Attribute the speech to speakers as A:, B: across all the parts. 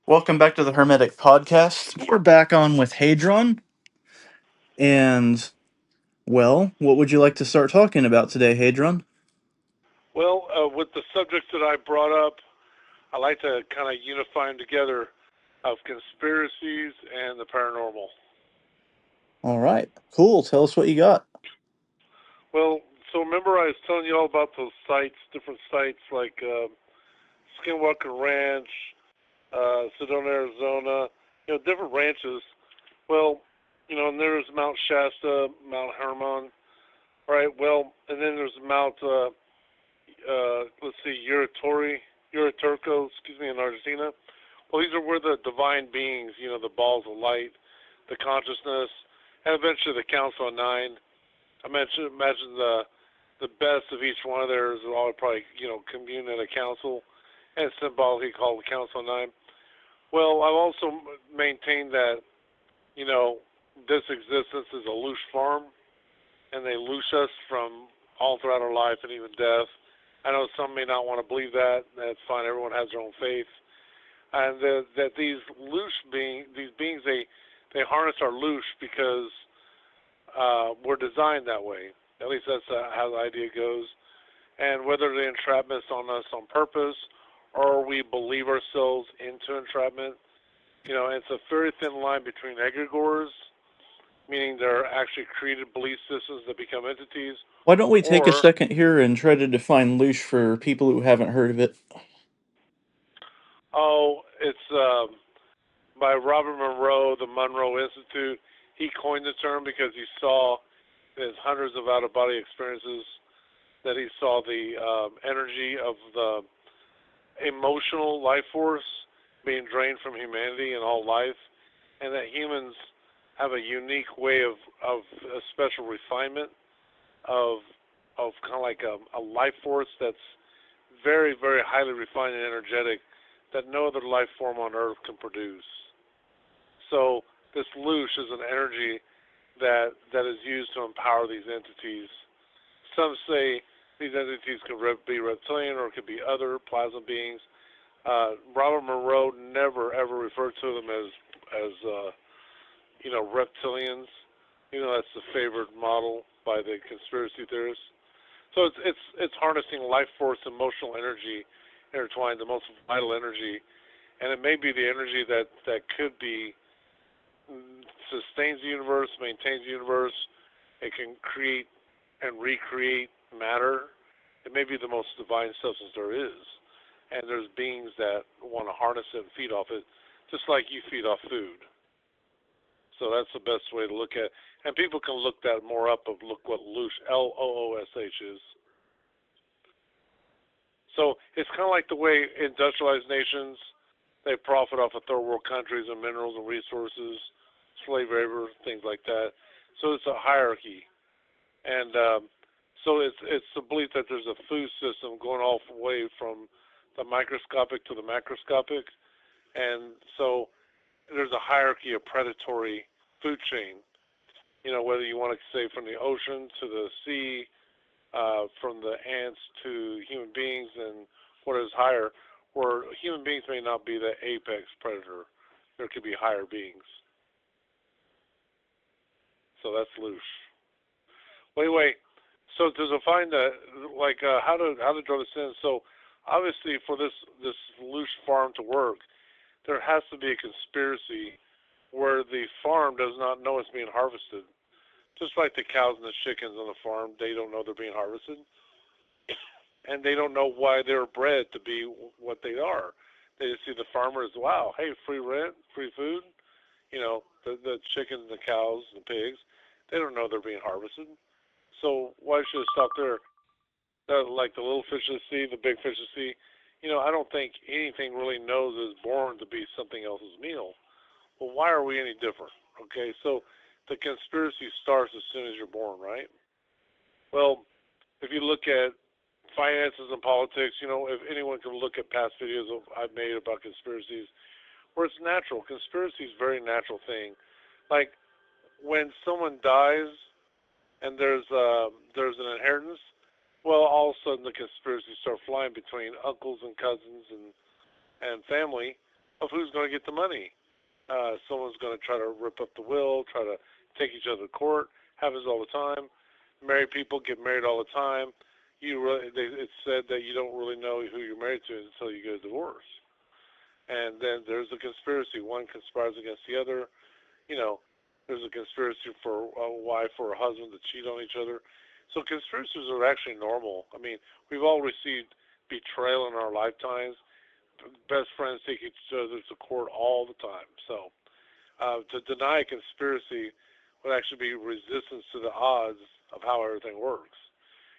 A: Welcome back to the Hermetic Podcast. We're back on with Hadron. And, well, what would you like to start talking about today, Hadron?
B: Well, with the subjects that I brought up, I like to kind of unify them together of conspiracies and the paranormal.
A: All right. Cool. Tell us what you got.
B: Well, so remember I was telling you all about those sites, different sites like Skinwalker Ranch, Sedona, Arizona, different ranches. Well, and there's Mount Shasta, Mount Hermon, right? Well, and then there's Mount, let's see, Uraturco, in Argentina. Well, these are where the divine beings, the balls of light, the consciousness, and eventually the Council of Nine. Imagine the best of each one of theirs will all probably, commune in a council, and symbolically called the Council of Nine. Well, I've also maintained that, this existence is a loose farm, and they loose us from all throughout our life and even death. I know some may not want to believe that. That's fine. Everyone has their own faith. And that these beings, they harness our loosh because we're designed that way. At least that's how the idea goes. And whether the entrapment's on us on purpose or we believe ourselves into entrapment, it's a very thin line between egregores, meaning they're actually created belief systems that become entities.
A: Why don't we take a
B: Or,
A: second here and try to define loosh for people who haven't heard of it?
B: it's by Robert Monroe, the Monroe Institute. He coined the term because he saw in his hundreds of out-of-body experiences that he saw the energy of the emotional life force being drained from humanity and all life, and that humans have a unique way of a special refinement of kind of like a life force that's very, very highly refined and energetic that no other life form on Earth can produce. So this loosh is an energy that is used to empower these entities. Some say these entities could be reptilian or it could be other plasma beings. Robert Monroe never ever referred to them as reptilians. That's the favored model by the conspiracy theorists. So it's harnessing life force, emotional energy intertwined, the most vital energy, and it may be the energy that could be sustains the universe, maintains the universe. It can create and recreate matter. It may be the most divine substance there is. And there's beings that want to harness it and feed off it, just like you feed off food. So that's the best way to look at it. And people can look that more up of look what loosh, Loosh is. So it's kind of like the way industrialized nations, they profit off of third world countries and minerals and resources, slave labor, things like that. So it's a hierarchy. And so it's the belief that there's a food system going all the way from the microscopic to the macroscopic. And so there's a hierarchy of predatory food chain. Whether you want to say from the ocean to the sea, from the ants to human beings, and what is higher, where human beings may not be the apex predator. There could be higher beings. So that's loosh. Well, anyway, so to define that, like how to draw this in. So obviously, for this loosh farm to work, there has to be a conspiracy where the farm does not know it's being harvested. Just like the cows and the chickens on the farm, they don't know they're being harvested, and they don't know why they're bred to be what they are. They just see the farmer as, wow, hey, free rent, free food. The chickens, the cows, the pigs, they don't know they're being harvested. So why should it stop there? Like the little fish of the sea, the big fish of the sea. I don't think anything really knows is born to be something else's meal. Well, why are we any different? Okay, so the conspiracy starts as soon as you're born, right? Well, if you look at finances and politics, if anyone can look at past videos I've made about conspiracies, where it's natural. Conspiracy is a very natural thing. Like when someone dies and there's an inheritance, well, all of a sudden the conspiracies start flying between uncles and cousins and family, of who's going to get the money. Someone's going to try to rip up the will, try to take each other to court. Happens all the time. Married people get married all the time. It's said that you don't really know who you're married to until you get a divorce. And then there's a conspiracy. One conspires against the other. You know, there's a conspiracy for a wife or a husband to cheat on each other. So conspiracies are actually normal. I mean, we've all received betrayal in our lifetimes. Best friends take each other to court all the time. So to deny a conspiracy would actually be resistance to the odds of how everything works.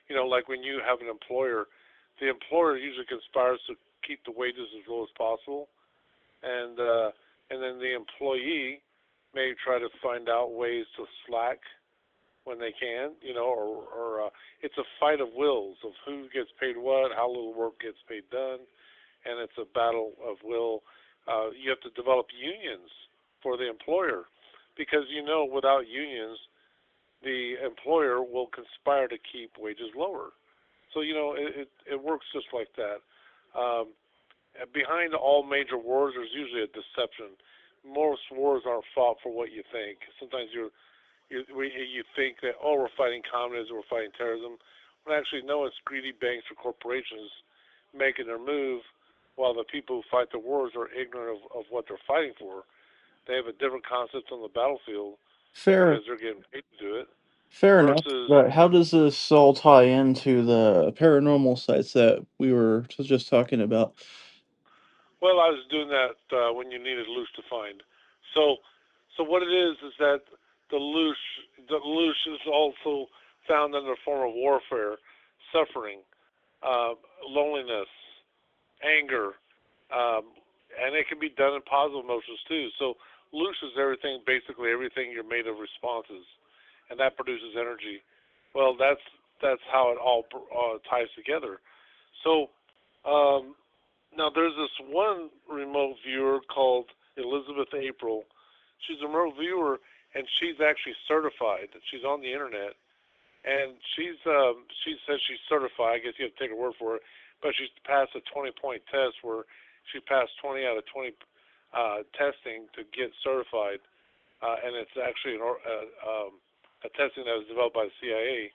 B: You know, like when you have an employer, the employer usually conspires to keep the wages as low as possible, and then the employee may try to find out ways to slack when they can, you know, or it's a fight of wills of who gets paid what, how little work gets paid done, and it's a battle of will. You have to develop unions for the employer because, you know, without unions, the employer will conspire to keep wages lower. So, you know, it works just like that. Behind all major wars, there's usually a deception. Most wars aren't fought for what you think. Sometimes you think that, oh, we're fighting communism, we're fighting terrorism. When actually, no, it's greedy banks or corporations making their move, while the people who fight the wars are ignorant of what they're fighting for. They have a different concept on the battlefield
A: Fair,
B: because they're getting paid to do it.
A: fair enough.
B: Versus,
A: But how does this all tie into the paranormal sites that we were just talking about?
B: well, I was doing that when you needed loose to find. So, so what it is that the loose, the loose is also found in the form of warfare, suffering, loneliness, anger, and it can be done in positive emotions too. So loose is everything, basically everything you're made of responses, and that produces energy. Well, that's how it all ties together. So now there's this one remote viewer called Elizabeth April. She's a remote viewer, and she's actually certified. She's on the internet, and she says she's certified. I guess you have to take her word for it. But she's passed a 20-point test where she passed 20 out of 20 testing to get certified, and it's actually a testing that was developed by the CIA.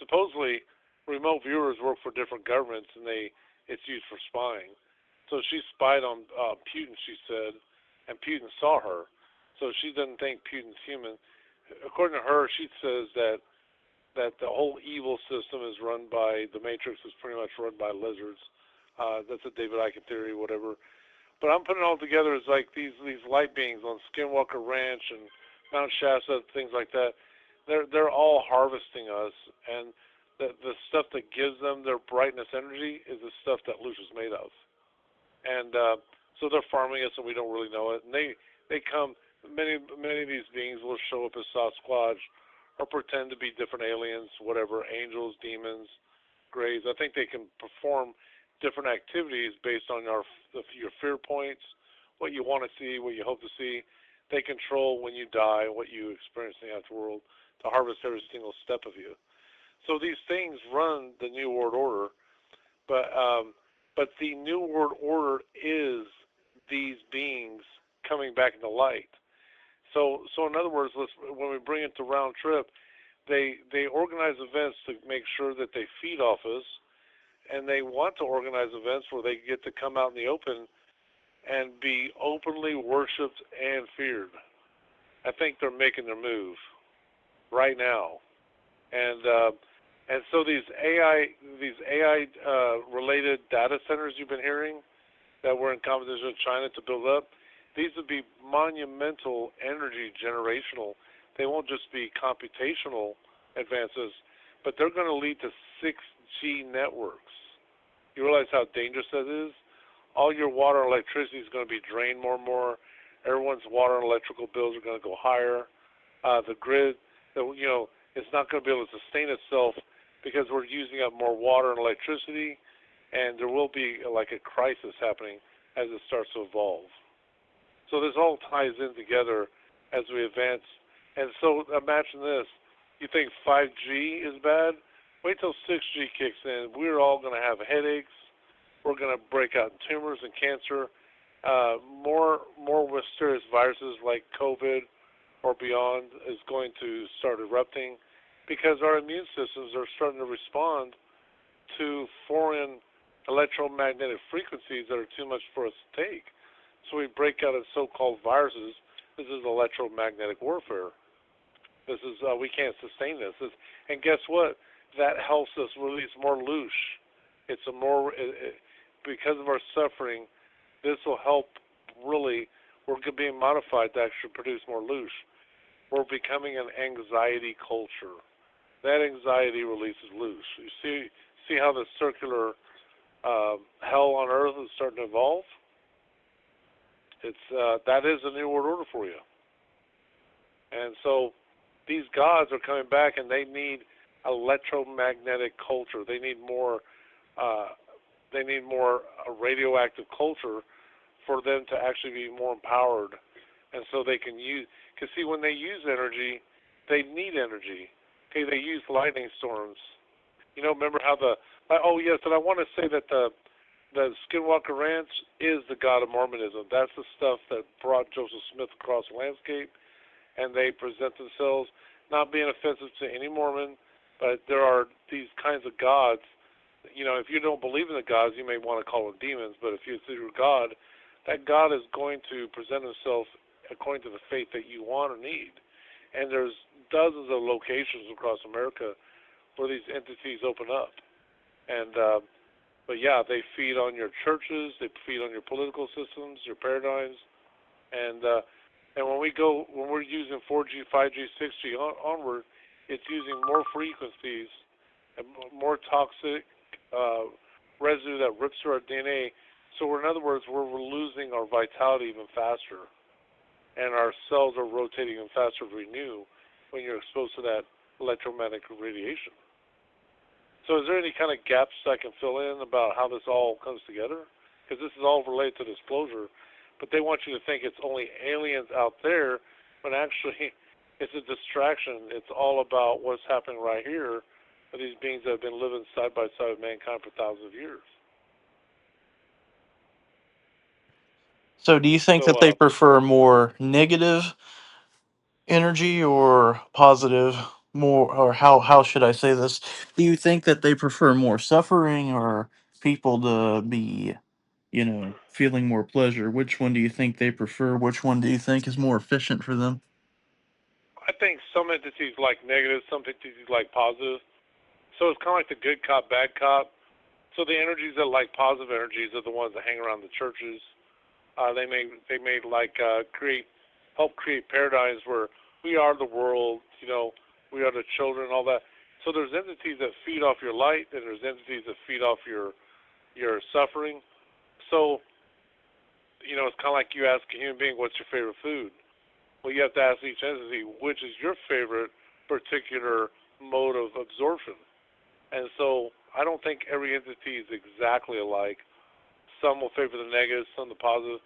B: Supposedly, remote viewers work for different governments, and it's used for spying. So she spied on Putin, she said, and Putin saw her. So she doesn't think Putin's human. According to her, she says that the whole evil system is run by the Matrix is pretty much run by lizards. That's a David Icke theory, whatever. But I'm putting it all together as like these light beings on Skinwalker Ranch and Mount Shasta, things like that. They're all harvesting us, and the stuff that gives them their brightness energy is the stuff that Luce is made of. And so they're farming us, and we don't really know it. And they come. Many of these beings will show up as Sasquatch or pretend to be different aliens, whatever, angels, demons, grays. I think they can perform different activities based on your fear points, what you want to see, what you hope to see. They control when you die, what you experience in the afterworld, to harvest every single step of you. So these things run the New World Order, but the New World Order is these beings coming back into light. So in other words, when we bring it to round trip, they organize events to make sure that they feed off us, and they want to organize events where they get to come out in the open and be openly worshipped and feared. I think they're making their move right now, and so these AI related data centers you've been hearing that we're in competition with China to build up. These would be monumental energy generational. They won't just be computational advances, but they're going to lead to 6G networks. You realize how dangerous that is? All your water and electricity is going to be drained more and more. Everyone's water and electrical bills are going to go higher. The grid, it's not going to be able to sustain itself because we're using up more water and electricity, and there will be like a crisis happening as it starts to evolve. So this all ties in together as we advance. And so imagine this. You think 5G is bad? Wait till 6G kicks in. We're all going to have headaches. We're going to break out tumors and cancer. more mysterious viruses like COVID or beyond is going to start erupting because our immune systems are starting to respond to foreign electromagnetic frequencies that are too much for us to take. So we break out of so-called viruses. This is electromagnetic warfare. This is we can't sustain this. And guess what? That helps us release more loosh. It's a more because of our suffering. This will help. Really, we're being modified to actually produce more loosh. We're becoming an anxiety culture. That anxiety releases loosh. You see how the circular hell on earth is starting to evolve. It's that is a new world order for you. And so these gods are coming back, and they need electromagnetic culture. They need more. Radioactive culture for them to actually be more empowered, and so they can use. Because see, when they use energy, they need energy. Okay, they use lightning storms. Remember how oh yes, and I want to say that the Skinwalker Ranch is the god of Mormonism. That's the stuff that brought Joseph Smith across the landscape, and they present themselves not being offensive to any Mormon, but there are these kinds of gods. If you don't believe in the gods, you may want to call them demons, but if you consider God, that God is going to present himself according to the faith that you want or need. And there's dozens of locations across America where these entities open up. And but yeah, they feed on your churches, they feed on your political systems, your paradigms, and when we're using 4G, 5G, 6G onward, it's using more frequencies and more toxic residue that rips through our DNA. So in other words, we're losing our vitality even faster, and our cells are rotating even faster to renew when you're exposed to that electromagnetic radiation. So is there any kind of gaps I can fill in about how this all comes together? Because this is all related to disclosure, but they want you to think it's only aliens out there, when actually it's a distraction. It's all about what's happening right here with these beings that have been living side by side with mankind for thousands of years.
A: So, do you think that they
B: So
A: prefer more negative energy or positive? More, or how should I say this? Do you think that they prefer more suffering or people to be, feeling more pleasure? Which one do you think they prefer? Which one do you think is more efficient for them?
B: I think some entities like negative, some entities like positive. So it's kind of like the good cop, bad cop. So the energies that like positive energies are the ones that hang around the churches. They may help create paradigms where we are the world, we are the children, all that. So there's entities that feed off your light, and there's entities that feed off your suffering. So it's kind of like you ask a human being, what's your favorite food? Well, you have to ask each entity, which is your favorite particular mode of absorption. And so I don't think every entity is exactly alike. Some will favor the negative, some the positive.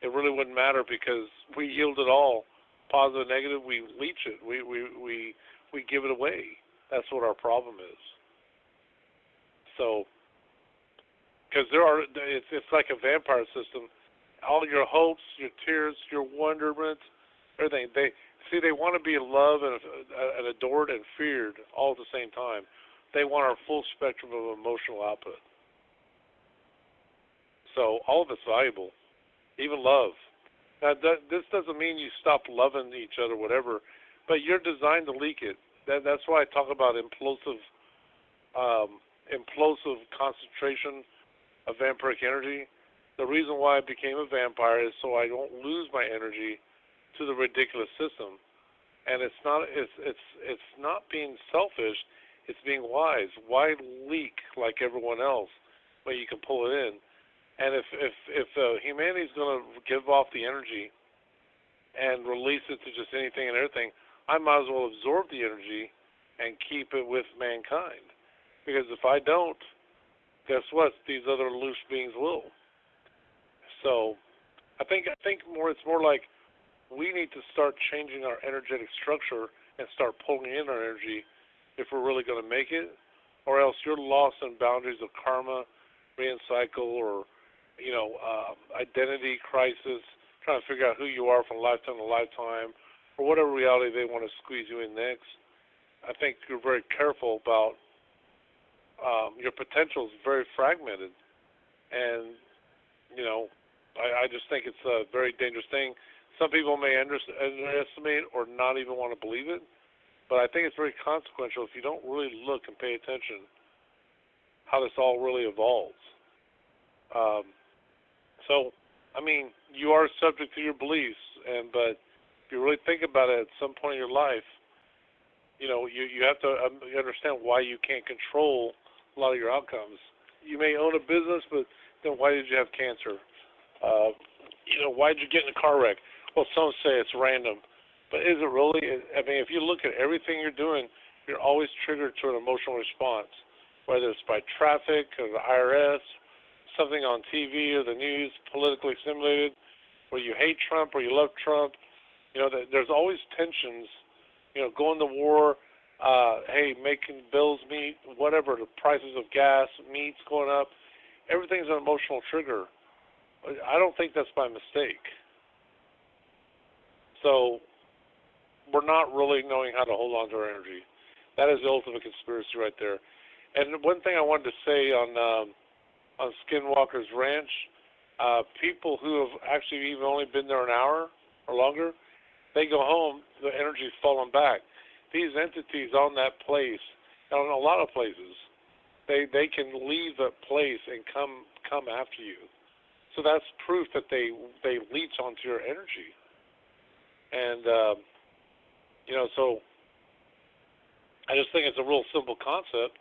B: It really wouldn't matter because we yield it all. Positive, negative, we leech it. We give it away. That's what our problem is. So, because it's like a vampire system. All your hopes, your tears, your wonderment, everything. They want to be loved and adored and feared all at the same time. They want our full spectrum of emotional output. So all of it's valuable, even love. Now, this doesn't mean you stop loving each other, whatever, but you're designed to leak it. That's why I talk about implosive concentration of vampiric energy. The reason why I became a vampire is so I don't lose my energy to the ridiculous system. And it's not being selfish. It's being wise. Why leak like everyone else when you can pull it in? And if humanity is going to give off the energy and release it to just anything and everything, I might as well absorb the energy and keep it with mankind. Because if I don't, guess what? These other loose beings will. So I think it's more like we need to start changing our energetic structure and start pulling in our energy if we're really going to make it, or else you're lost in boundaries of karma, recycle, or identity crisis, trying to figure out who you are from lifetime to lifetime, or whatever reality they want to squeeze you in next. I think you're very careful about your potential is very fragmented, and I just think it's a very dangerous thing. Some people may underestimate or not even want to believe it, but I think it's very consequential if you don't really look and pay attention how this all really evolves. Um, you are subject to your beliefs, but if you really think about it, at some point in your life, you have to understand why you can't control a lot of your outcomes. You may own a business, but then why did you have cancer? Why did you get in a car wreck? Well, some say it's random, but is it really? If you look at everything you're doing, you're always triggered to an emotional response, whether it's by traffic or the IRS, something on TV or the news, politically stimulated, where you hate Trump or you love Trump. There's always tensions. Going to war, making bills meet, whatever, the prices of gas, meats going up, everything's an emotional trigger. I don't think that's by mistake. So we're not really knowing how to hold on to our energy. That is the ultimate conspiracy right there. And one thing I wanted to say on Skinwalker's Ranch, people who have actually even only been there an hour or longer, they go home, the energy's fallen back. These entities on that place, on a lot of places, they can leave the place and come after you. So that's proof that they leech onto your energy. And so I just think it's a real simple concept.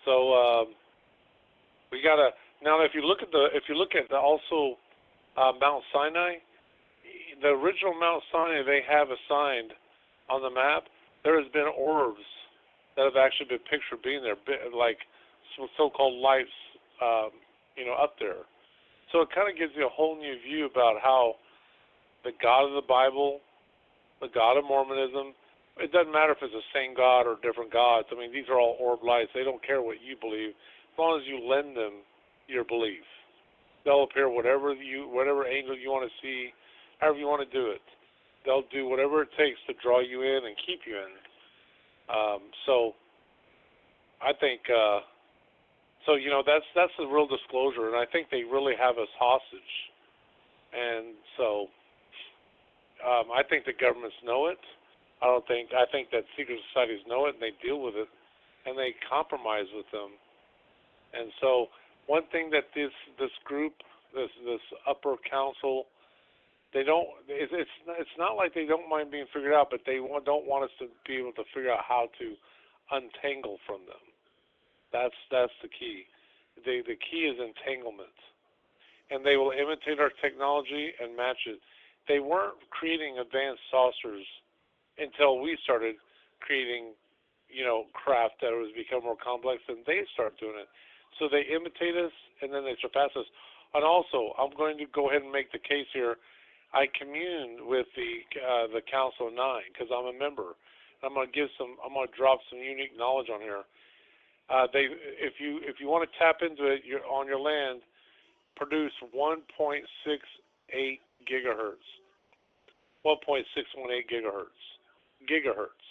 B: So we gotta now. If you look at also Mount Sinai, the original Mount Sinai they have assigned on the map. There has been orbs that have actually been pictured being there, like so-called lights, up there. So it kind of gives you a whole new view about how the God of the Bible, the God of Mormonism, it doesn't matter if it's the same God or different gods. These are all orb lights. They don't care what you believe, as long as you lend them your belief. They'll appear whatever angle you want to see, however you want to do it. They'll do whatever it takes to draw you in and keep you in. So I think, that's the real disclosure, and I think they really have us hostage. And so I think the governments know it. I think that secret societies know it, and they deal with it, and they compromise with them. And so one thing that this group, this upper council, they don't. It's not like they don't mind being figured out, but they don't want us to be able to figure out how to untangle from them. That's the key. The key is entanglement, and they will imitate our technology and match it. They weren't creating advanced saucers until we started creating, craft that was become more complex, and they start doing it. So they imitate us, and then they surpass us. And also, I'm going to go ahead and make the case here. I communed with the Council of Nine because I'm a member. I'm going to drop some unique knowledge on here. If you want to tap into it, you're on your land, produce 1.68 gigahertz, 1.618 gigahertz,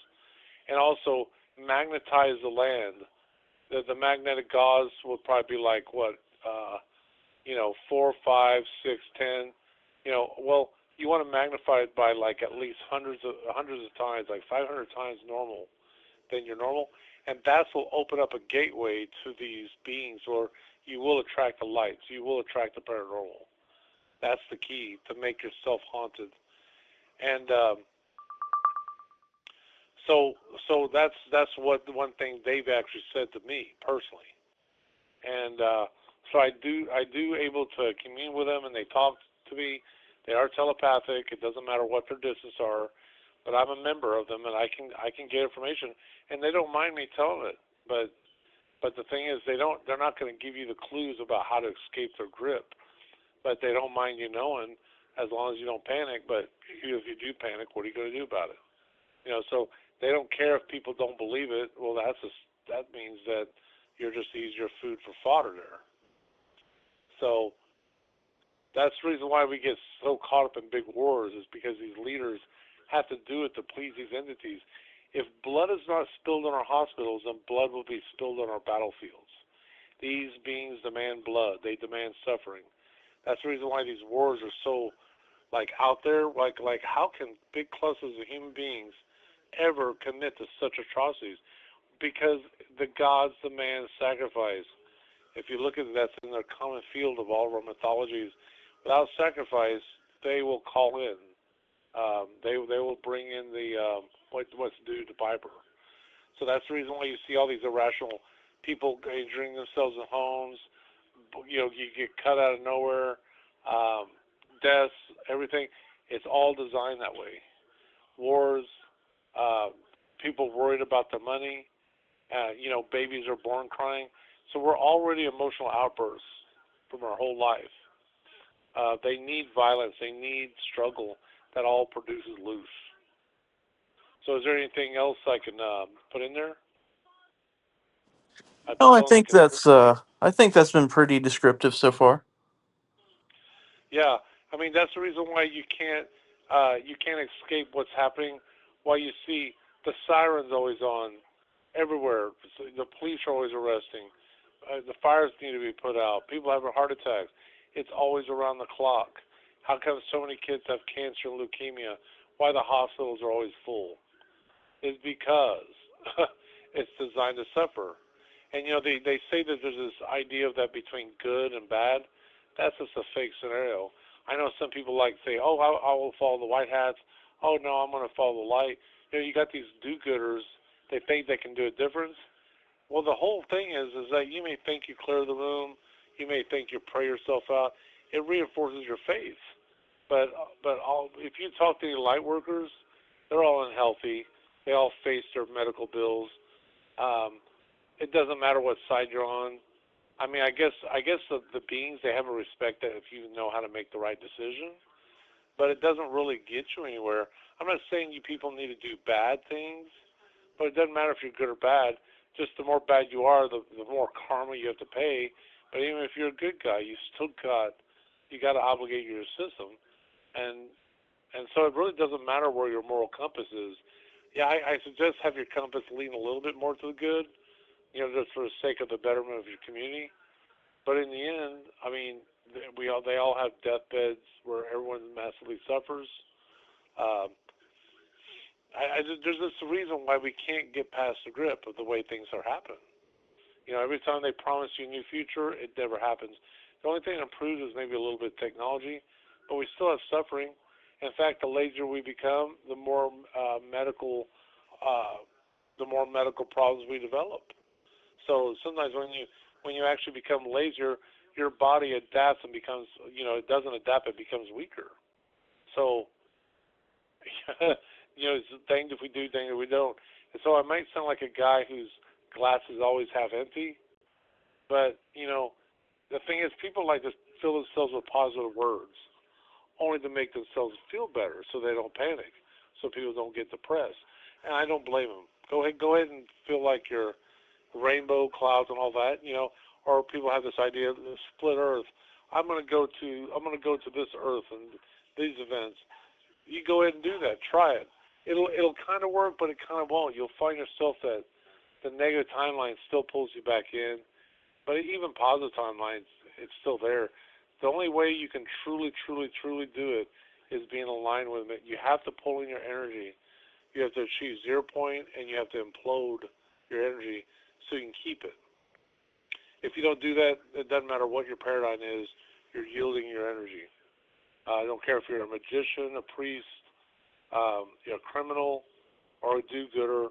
B: and also magnetize the land. The magnetic gauze will probably be like 4, 5, 6, 10. You want to magnify it by like at least hundreds of times, like 500 times normal than your normal, and that will open up a gateway to these beings, or you will attract the lights, you will attract the paranormal. That's the key to make yourself haunted. And so that's what the one thing they've actually said to me personally. And so I do able to commune with them, and they talk to me. They are telepathic. It doesn't matter what their distance are, but I'm a member of them, and I can get information, and they don't mind me telling it. But the thing is, they're not going to give you the clues about how to escape their grip, but they don't mind you knowing as long as you don't panic. But if you do panic, what are you going to do about it? So they don't care if people don't believe it. Well, that means that you're just easier food for fodder there. So that's the reason why we get so caught up in big wars, is because these leaders have to do it to please these entities. If blood is not spilled in our hospitals, then blood will be spilled on our battlefields. These beings demand blood. They demand suffering. That's the reason why these wars are so out there. Like how can big clusters of human beings ever commit to such atrocities? Because the gods demand sacrifice. If you look at it, that's in their common field of all of our mythologies. Without sacrifice, they will call in. They will bring in the what's due to Piper. So that's the reason why you see all these irrational people injuring themselves in homes. You get cut out of nowhere, deaths, everything. It's all designed that way. Wars, people worried about their money. Babies are born crying. So we're already emotional outbursts from our whole life. They need violence. They need struggle. That all produces loose. So is there anything else I can put in there? I've been
A: No,
B: told I can.
A: I think that's been pretty descriptive so far.
B: Yeah, I mean that's the reason why you can't escape what's happening. Why you see the sirens always on everywhere. The police are always arresting. The fires need to be put out. People have heart attacks. It's always around the clock. How come so many kids have cancer and leukemia? Why the hospitals are always full? Is because it's designed to suffer. And they say that there's this idea of that between good and bad. That's just a fake scenario. I know some people say, "Oh, I will follow the white hats." "Oh no, I'm going to follow the light." You got these do-gooders. They think they can do a difference. Well, the whole thing is that you may think you clear the room, you may think you pray yourself out. It reinforces your faith. But if you talk to the light workers, they're all unhealthy. They all face their medical bills. It doesn't matter what side you're on. I mean, I guess the beings, they have a respect that if you know how to make the right decision, but it doesn't really get you anywhere. I'm not saying you people need to do bad things, but it doesn't matter if you're good or bad. Just the more bad you are, the more karma you have to pay. But even if you're a good guy, you got to obligate your system, and so it really doesn't matter where your moral compass is. Yeah, I suggest have your compass lean a little bit more to the good, just for the sake of the betterment of your community. But in the end, I mean, they all have deathbeds where everyone massively suffers. Um, there's just a reason why we can't get past the grip of the way things are happening. Every time they promise you a new future, it never happens. The only thing that improves is maybe a little bit of technology, but we still have suffering. In fact, the lazier we become, the more medical problems we develop. So sometimes when you actually become lazier, your body adapts and becomes, it doesn't adapt, it becomes weaker. So it's danged if we do, danged if we don't. And so I might sound like a guy whose glass is always half empty, but the thing is, people like to fill themselves with positive words, only to make themselves feel better, so they don't panic, so people don't get depressed. And I don't blame them. Go ahead and feel like you're rainbow clouds and all that, or people have this idea of the split Earth. I'm going to go to this Earth and these events. You go ahead and do that. Try it. It'll kind of work, but it kind of won't. You'll find yourself that the negative timeline still pulls you back in, but even positive timelines, it's still there. The only way you can truly, truly, truly do it is being aligned with it. You have to pull in your energy. You have to achieve 0 point, and you have to implode your energy so you can keep it. If you don't do that, it doesn't matter what your paradigm is, you're yielding your energy. I don't care if you're a magician, a priest, you're a criminal, or a do-gooder.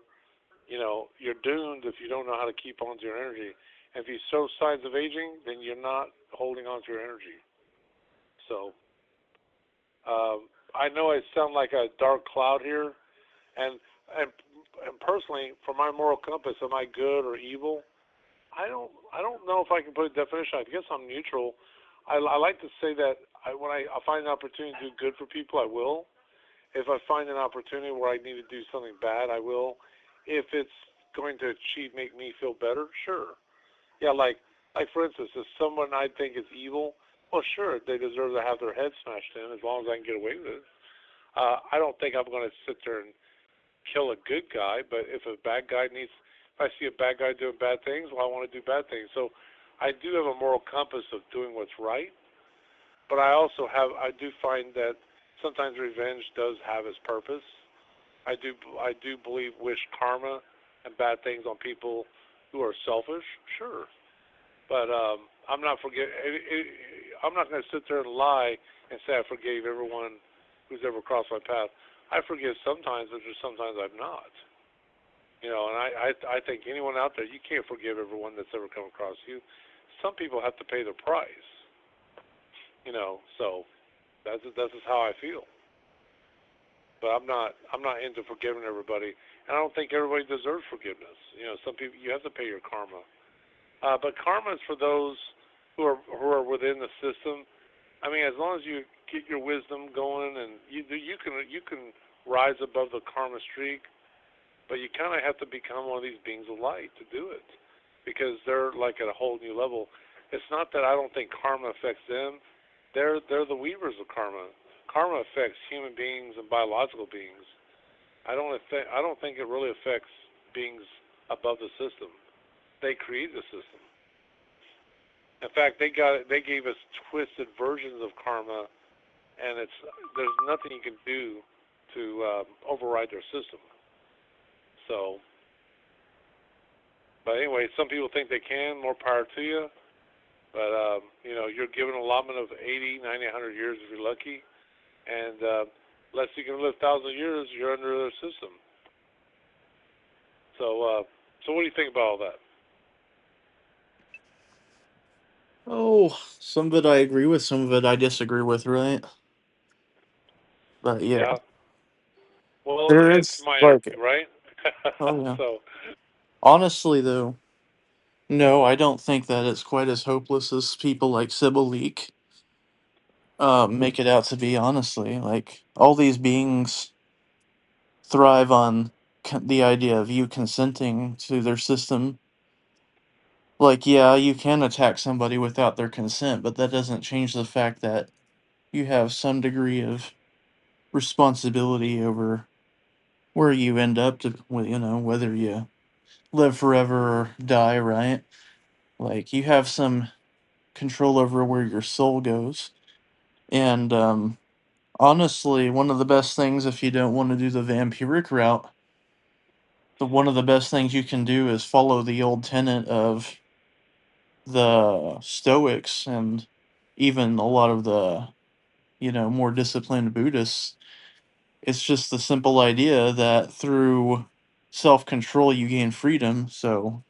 B: You're doomed if you don't know how to keep on to your energy. And if you show signs of aging, then you're not holding on to your energy. So, I know I sound like a dark cloud here, and personally, for my moral compass, am I good or evil? I don't know if I can put a definition. I guess I'm neutral. I like to say that when I find an opportunity to do good for people, I will. If I find an opportunity where I need to do something bad, I will. If it's going to make me feel better, sure. Yeah, like Like for instance, if someone I think is evil, well, sure, they deserve to have their head smashed in as long as I can get away with it. I don't think I'm going to sit there and kill a good guy, but if a bad guy needs, if I see a bad guy doing bad things, well, I want to do bad things. So I do have a moral compass of doing what's right, but I do find that sometimes revenge does have its purpose. I do believe wish karma and bad things on people who are selfish, sure, but I'm not going to sit there and lie and say I forgave everyone who's ever crossed my path. I forgive sometimes, but there's sometimes I'm not. You know, and I think anyone out there, you can't forgive everyone that's ever come across you. Some people have to pay the price. You know, so that's just how I feel. But I'm not into forgiving everybody, and I don't think everybody deserves forgiveness. You know, some people you have to pay your karma. But karma is for those who are within the system. I mean, as long as you get your wisdom going, and you can rise above the karma streak, but you kind of have to become one of these beings of light to do it, because they're like at a whole new level. It's not that I don't think karma affects them; they're the weavers of karma. Karma affects human beings and biological beings. I don't think it really affects beings above the system. They create the system. In fact, they gave us twisted versions of karma, and there's nothing you can do to override their system. So, but anyway, some people think they can. More power to you. But you know, you're given an allotment of 80, 90, 100 years if you're lucky, and unless you can live 1,000 years, you're under their system. So what do you think about all that?
A: Oh, some of it I agree with, some of it I disagree with, right? But yeah,
B: Yeah. Well,
A: there
B: it's
A: is like,
B: minority, right?
A: oh yeah.
B: So,
A: Honestly, though, no, I don't think that it's quite as hopeless as people like Sybil Leak make it out to be. Honestly, like all these beings thrive on the idea of you consenting to their system. Like, yeah, you can attack somebody without their consent, but that doesn't change the fact that you have some degree of responsibility over where you end up to, you know, whether you live forever or die, right? Like, you have some control over where your soul goes. And honestly, one of the best things, if you don't want to do the vampiric route, one of the best things you can do is follow the old tenet of the Stoics and even a lot of the, you know, more disciplined Buddhists. It's just the simple idea that through self control you gain freedom. So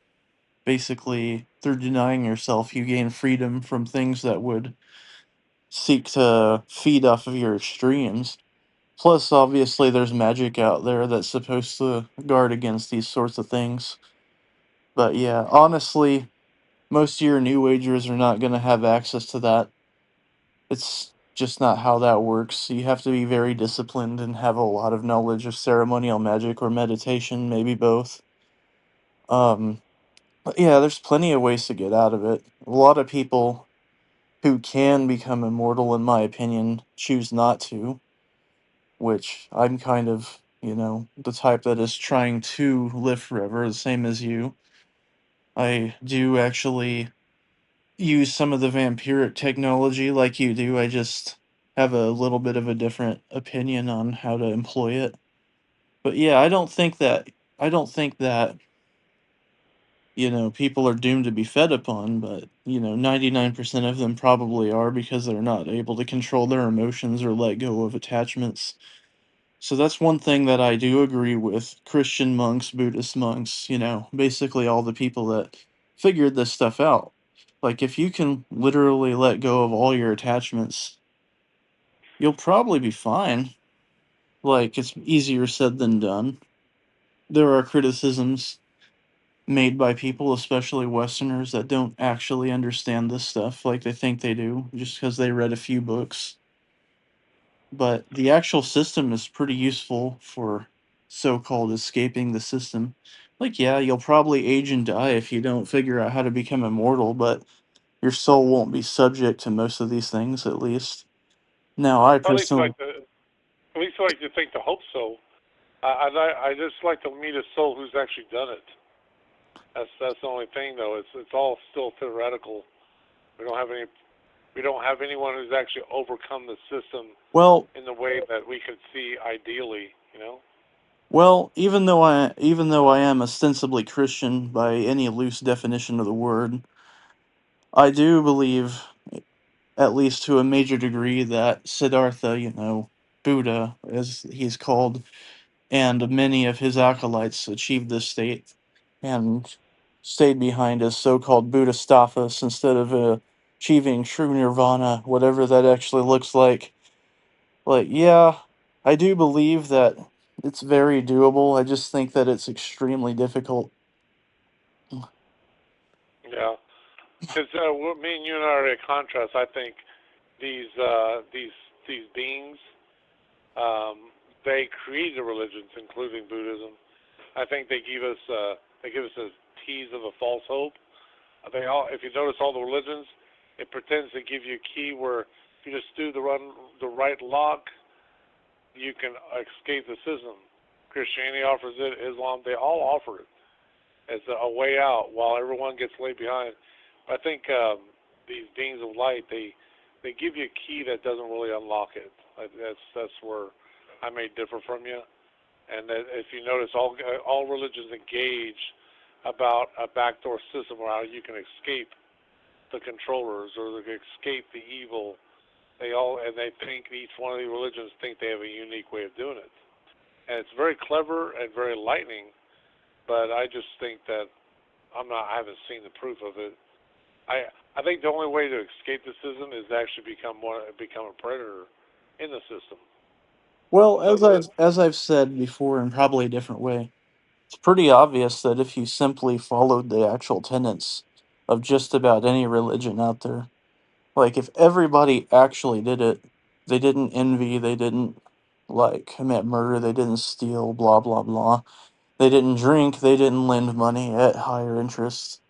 A: basically, through denying yourself, you gain freedom from things that would seek to feed off of your extremes. Plus, obviously, there's magic out there that's supposed to guard against these sorts of things. But yeah, honestly, most of your New Agers are not going to have access to that. It's just not how that works. You have to be very disciplined and have a lot of knowledge of ceremonial magic or meditation, maybe both. Um, but yeah, there's plenty of ways to get out of it. A lot of people who can become immortal, in my opinion, choose not to, which I'm kind of, you know, the type that is trying to live forever, the same as you. I do actually use some of the vampiric technology like you do. I just have a little bit of a different opinion on how to employ it. But yeah, I don't think that, you know, people are doomed to be fed upon, but you know, 99% of them probably are because they're not able to control their emotions or let go of attachments. So that's one thing that I do agree with Christian monks, Buddhist monks, you know, basically all the people that figured this stuff out. Like, if you can literally let go of all your attachments, you'll probably be fine. Like, it's easier said than done. There are criticisms made by people, especially Westerners, that don't actually understand this stuff like they think they do just because they read a few books. But the actual system is pretty useful for so called escaping the system. Like, yeah, you'll probably age and die if you don't figure out how to become immortal, but your soul won't be subject to most of these things, at least. Now, I
B: At least
A: personally.
B: at least I like to think to hope so. I just like to meet a soul who's actually done it. That's the only thing though. It's all still theoretical. We don't have any we don't have anyone who's actually overcome the system
A: Well,
B: in the way that we could see ideally.
A: well, even though I am ostensibly Christian by any loose definition of the word, I do believe, at least to a major degree, that Siddhartha, Buddha, as he's called, and many of his acolytes achieved this state and stayed behind as so-called Buddhistas instead of achieving true nirvana, whatever that actually looks like. Like, yeah, I do believe that it's very doable. I just think that it's extremely difficult.
B: Yeah, because me and you and I are a contrast. I think these uh, these these beings, they created religions, including Buddhism. I think they give us a tease of a false hope. They all, if you notice all the religions, it pretends to give you a key where if you just do the right lock, you can escape the system. Christianity offers it. Islam, they all offer it as a way out while everyone gets laid behind. I think these beings of light, they give you a key that doesn't really unlock it. That's where I may differ from you. And that if you notice, all religions engage about a backdoor system where how you can escape the controllers or escape the evil. They think each one of the religions think they have a unique way of doing it, and it's very clever and very enlightening. But I just think that I haven't seen the proof of it. I think the only way to escape the system is to actually become a predator in the system.
A: Well,
B: So the
A: as I've said before in probably a different way, it's pretty obvious that if you simply followed the actual tenets of just about any religion out there, like if everybody actually did it, they didn't envy, they didn't like commit murder, they didn't steal, blah blah blah. They didn't drink, they didn't lend money at higher interest.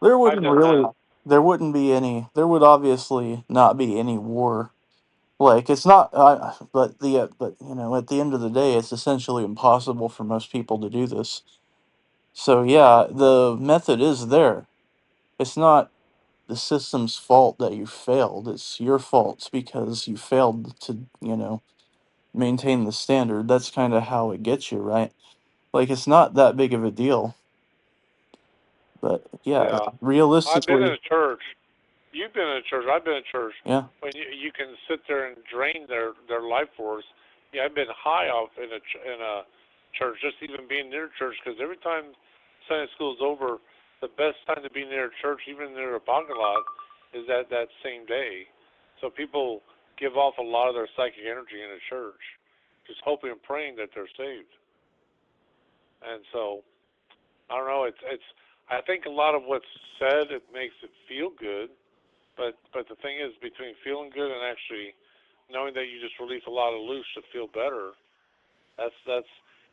A: There
B: I
A: wouldn't
B: did
A: really
B: that.
A: there wouldn't be any there would obviously not be any war. Like it's not but at the end of the day it's essentially impossible for most people to do this. So yeah, the method is there. It's not the system's fault that you failed. It's your fault because you failed to, maintain the standard. That's kind of how it gets you, right? Like it's not that big of a deal. But yeah,
B: Yeah, I've been in
A: realistically,
B: a church. You've been in a church. I've been in a church.
A: yeah.
B: When you can sit there and drain their life force. Yeah, I've been high off in a church, just even being near church, because every time Sunday school is over, the best time to be near a church, even near a parking lot, is that same day. So people give off a lot of their psychic energy in a church, just hoping and praying that they're saved. And so I don't know. It's. I think a lot of what's said it makes it feel good, but the thing is, between feeling good and actually knowing that you just release a lot of loose to feel better, that's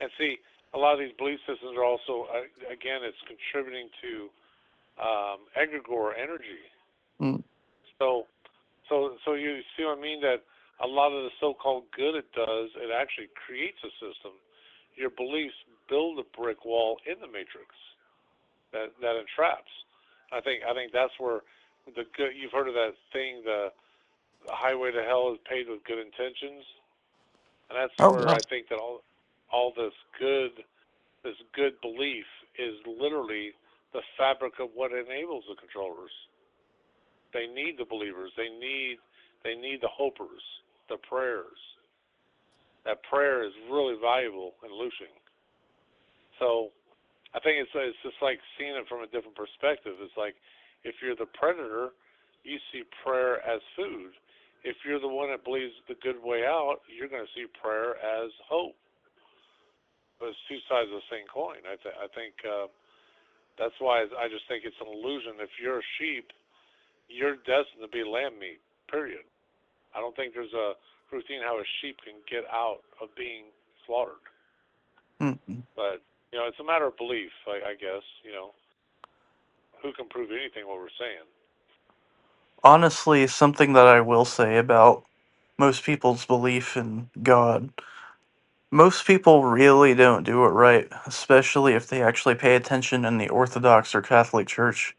B: and see, a lot of these belief systems are also again, it's contributing to egregore energy.
A: Mm.
B: So so you see what I mean? That a lot of the so-called good it does, it actually creates a system. Your beliefs build a brick wall in the matrix that entraps. I think that's where the good. You've heard of that thing, the highway to hell is paved with good intentions, and that's
A: Oh
B: where
A: yeah.
B: I think that all this good belief is literally the fabric of what enables the controllers. They need the believers. They need the hopers, the prayers. That prayer is really valuable in looting. So I think it's just like seeing it from a different perspective. It's like if you're the predator, you see prayer as food. If you're the one that believes the good way out, you're going to see prayer as hope. But it's two sides of the same coin. I think that's why I just think it's an illusion. If you're a sheep, you're destined to be lamb meat. Period. I don't think there's a routine how a sheep can get out of being slaughtered.
A: Mm-mm.
B: But It's a matter of belief, I guess. Who can prove anything what we're saying?
A: Honestly, something that I will say about most people's belief in God, most people really don't do it right, especially if they actually pay attention in the Orthodox or Catholic Church.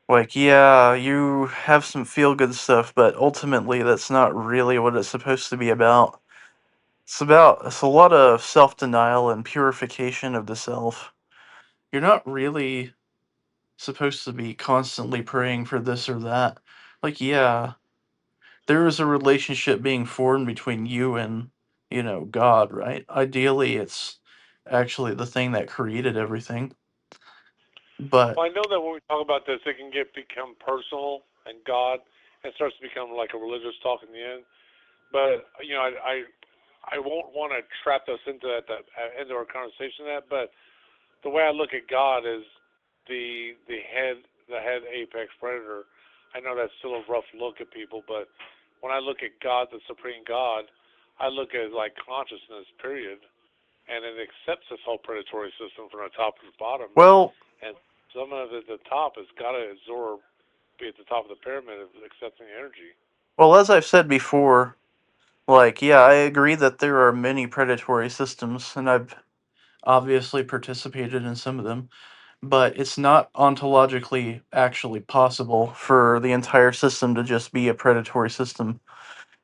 A: Like, yeah, you have some feel good stuff, but ultimately that's not really what it's supposed to be about. It's a lot of self denial and purification of the self. You're not really supposed to be constantly praying for this or that. Like, yeah, there is a relationship being formed between you and, God, right? Ideally, it's actually the thing that created everything. But,
B: Well, I know that when we talk about this, it can become personal and God, and starts to become like a religious talk in the end. But I won't want to trap us into into our conversation that. But the way I look at God is the head apex predator. I know that's still a rough look at people, but when I look at God, the supreme God, I look at it like consciousness, period, and it accepts this whole predatory system from the top to the bottom,
A: well,
B: and some of it at the top has got to absorb, be at the top of the pyramid of accepting energy.
A: as I've said before, like, yeah, I agree that there are many predatory systems, and I've obviously participated in some of them, but it's not ontologically actually possible for the entire system to just be a predatory system.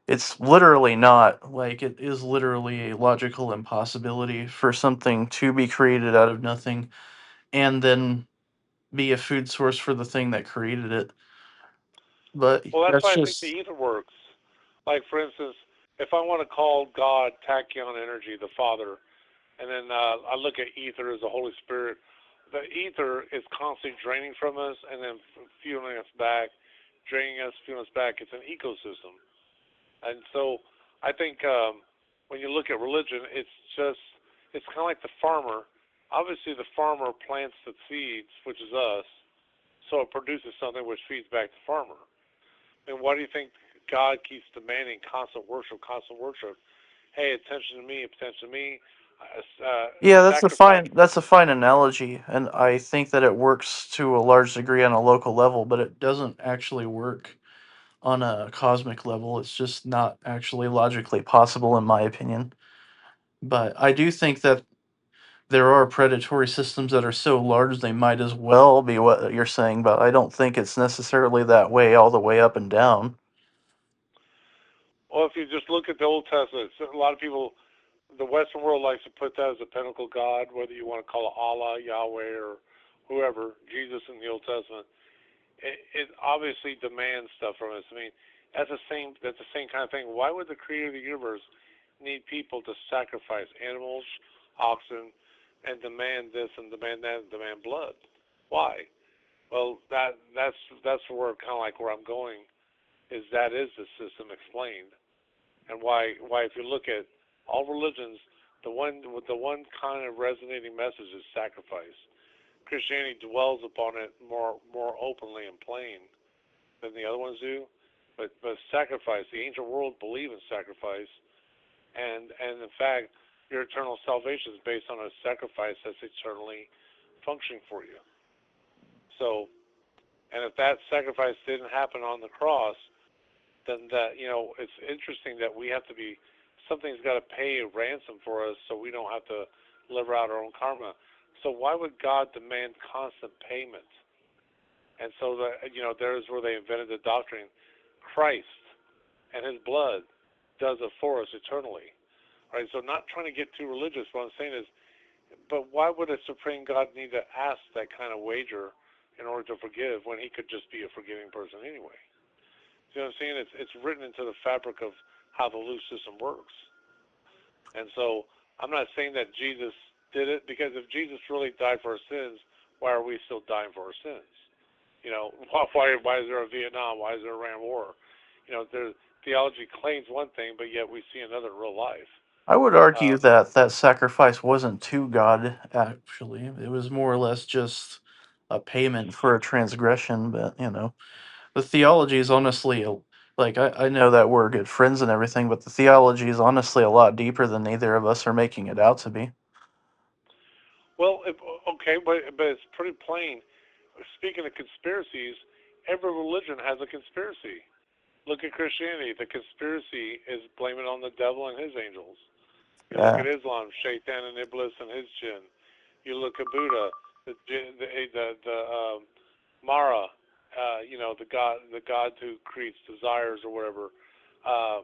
A: It's literally not. Like, it is literally a logical impossibility for something to be created out of nothing and then be a food source for the thing that created it. But
B: Well, that's
A: that's
B: why I think the
A: just.
B: ether works. Like, for instance, if I want to call God tachyon energy, the Father, and then I look at ether as the Holy Spirit, the ether is constantly draining from us and then fueling us back, draining us, fueling us back. It's an ecosystem. And so I think when you look at religion, it's kind of like the farmer. Obviously, the farmer plants the seeds, which is us, so it produces something which feeds back the farmer. And why do you think God keeps demanding constant worship, constant worship? Hey, attention to me, attention to me,
A: Yeah,
B: sacrifice.
A: that's a fine analogy, and I think that it works to a large degree on a local level, but it doesn't actually work on a cosmic level. It's just not actually logically possible, in my opinion. But I do think that there are predatory systems that are so large they might as well be what you're saying, but I don't think it's necessarily that way all the way up and down.
B: Well, if you just look at the Old Testament, so a lot of people, the Western world likes to put that as a pinnacle God, whether you want to call it Allah, Yahweh, or whoever, Jesus in the Old Testament. It obviously demands stuff from us. I mean, that's the same kind of thing. Why would the Creator of the universe need people to sacrifice animals, oxen, and demand this and demand that and demand blood? Why? Well, that's where kind of like where I'm going is that is the system explained, and why if you look at all religions, the one kind of resonating message is sacrifice. Christianity dwells upon it more openly and plain than the other ones do, but sacrifice. The ancient world believe in sacrifice, and in fact, your eternal salvation is based on a sacrifice that's eternally functioning for you. So, and if that sacrifice didn't happen on the cross, then it's interesting that we have to be something's got to pay a ransom for us so we don't have to live out our own karma. So why would God demand constant payment? And so there's where they invented the doctrine. Christ and his blood does it for us eternally. Right? So not trying to get too religious, what I'm saying is, but why would a supreme God need to ask that kind of wager in order to forgive when he could just be a forgiving person anyway? You know what I'm saying? It's written into the fabric of how the loose system works. And so I'm not saying that Jesus did it, because if Jesus really died for our sins, why are we still dying for our sins? Why is there a Vietnam? Why is there a Iran war? Their theology claims one thing, but yet we see another in real life.
A: I would argue
B: Um,
A: that that sacrifice wasn't to God, actually. It was more or less just a payment for a transgression, but, the theology is honestly, like, I know that we're good friends and everything, but the theology is honestly a lot deeper than either of us are making it out to be.
B: Well, okay, but it's pretty plain. Speaking of conspiracies, every religion has a conspiracy. Look at Christianity. The conspiracy is blaming on the devil and his angels. You look
A: Yeah.
B: at Islam, Shaitan and Iblis and his jinn. You look at Buddha, the Mara, the god who creates desires or whatever. Uh,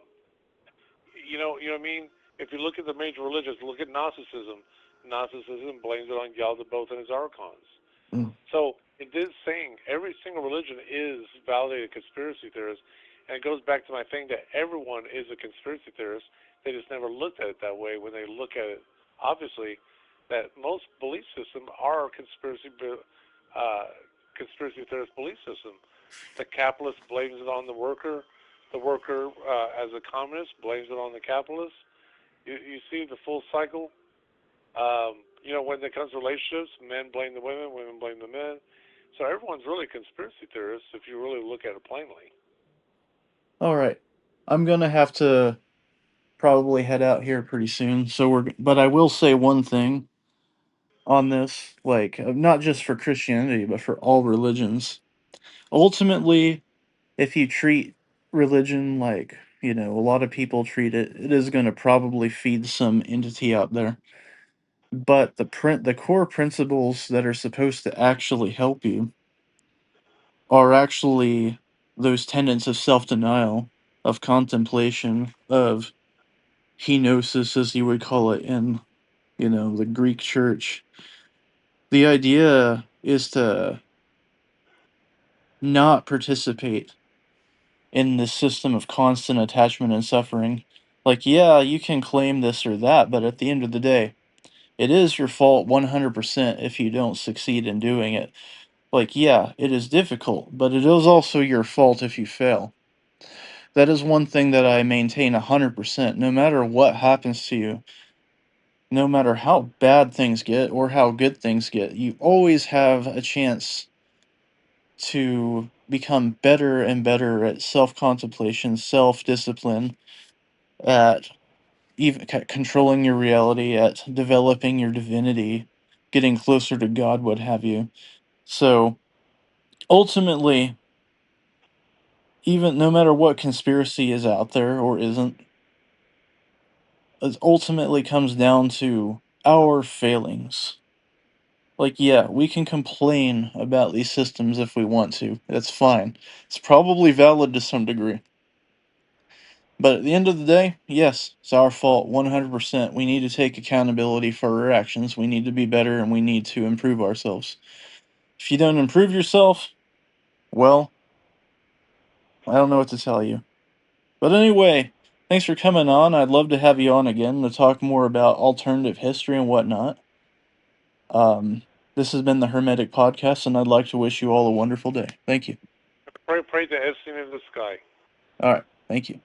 B: you know what I mean? If you look at the major religions, look at Gnosticism. Gnosticism blames it on Yaldabaoth and his archons.
A: Mm.
B: So it is saying every single religion is validated conspiracy theorist, and it goes back to my thing that everyone is a conspiracy theorist. They just never looked at it that way when they look at it. Obviously, that most belief systems are conspiracy theorist belief system. The capitalist blames it on the worker. The worker, as a communist, blames it on the capitalist. You see the full cycle. When it comes to relationships, men blame the women blame the men. So everyone's really conspiracy theorists if you really look at it plainly.
A: All right. I'm gonna have to probably head out here pretty soon. But I will say one thing on this, like not just for Christianity, but for all religions. Ultimately, if you treat religion like, a lot of people treat it, it is going to probably feed some entity out there. But the core principles that are supposed to actually help you are actually those tenets of self-denial, of contemplation, of kenosis, as you would call it in, the Greek church. The idea is to not participate in this system of constant attachment and suffering. Like, yeah, you can claim this or that, but at the end of the day, it is your fault 100% if you don't succeed in doing it. Like, yeah, it is difficult, but it is also your fault if you fail. That is one thing that I maintain 100%. No matter what happens to you, no matter how bad things get or how good things get, you always have a chance to become better and better at self contemplation, self discipline, at even controlling your reality, at developing your divinity, getting closer to God, what have you. So ultimately, even no matter what conspiracy is out there or isn't, it ultimately comes down to our failings. Like, yeah, we can complain about these systems if we want to. That's fine. It's probably valid to some degree. But at the end of the day, yes, it's our fault 100%. We need to take accountability for our actions. We need to be better and we need to improve ourselves. If you don't improve yourself, well, I don't know what to tell you. But anyway, thanks for coming on. I'd love to have you on again to talk more about alternative history and whatnot. Um, this has been the Hermetic Podcast, and I'd like to wish you all a wonderful day. Thank you.
B: Pray to Epstein in the sky.
A: All right. Thank you.